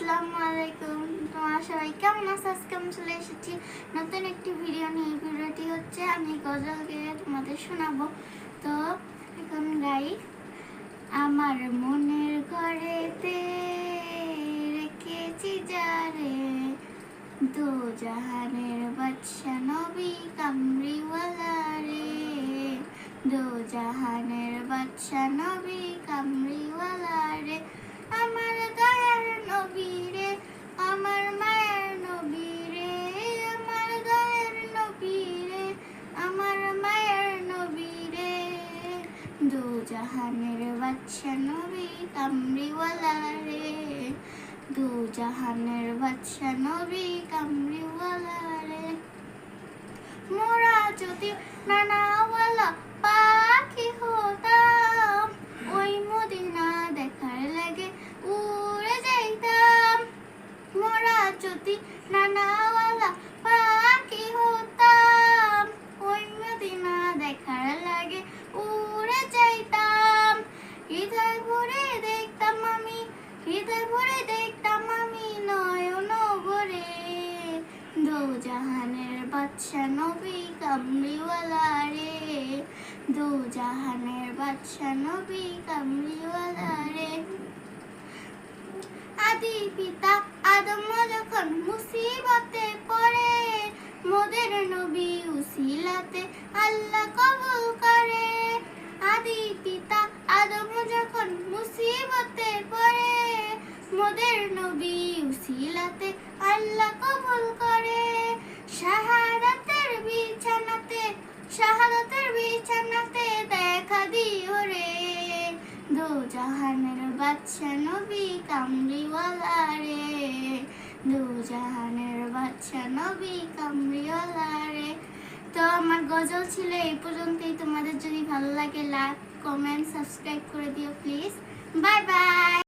আসসালামু আলাইকুম। তোমরা সবাই কেমন আছো? আজকে আমি চলে এসেছি নতুন একটি ভিডিও নিয়ে। ভিডিওটি হচ্ছে আমি গজল গেয়ে তোমাদের শোনাবো। তো এখন গাই। আমার মনের ঘরেতে রেখেছি যারে, দো জাহানের বাদশা নবী কামরিওয়ালা রে, দো জাহানের বাদশা নবী কামরিওয়ালা রে। আমার দয়ার নবী রে, আমার মায়ের নবী রে, আমার দয়ার নবী রে, আমার মায়ের নবী রে, দো জাহানের বাদশা নবী কামরিওয়ালা রে, দো জাহানের বাদশা নবী কামরিওয়ালা রে। মোরা যদি নানাওয়ালা পাখি হতাম, ওই মদিনা দেখার লাগে উড়ে যাইতাম। মোরা যদি নানাওয়ালা পাখি হতাম, ওই মদিনা দেখার লাগে উড়ে যাইতাম। হৃদয় ভরে দেখতাম আমি, হৃদয় ভরে দেখতাম আমি নয়ন ভরে, দো জাহানের বাদশা নবী কামরিওয়ালা রে, দো জাহানের বাদশা নবী কামরিওয়ালা রে। আদি পিতা আদম যখন মুসিবতে পড়ে, মোদের নবী উসিলাতে আল্লাহ কবুল করে। আদি পিতা আদম যখন মুসিবতে পড়ে, মোদের নবী উসিলাতে আল্লাহ কবুল করে। শাহাদাতের বিছানাতে, শাহাদাতের বিছানাতে দেখা দিও রে, দো জাহানের বাদশা নবী কামরিওয়ালা রে, দো জাহানের বাদশা নবী কামরিওয়ালা রে। তো আমার গজল ছিল এই পর্যন্তই। তোমাদের যদি ভালো লাগে লাইক, কমেন্ট, সাবস্ক্রাইব করে দিও প্লিজ। Bye bye.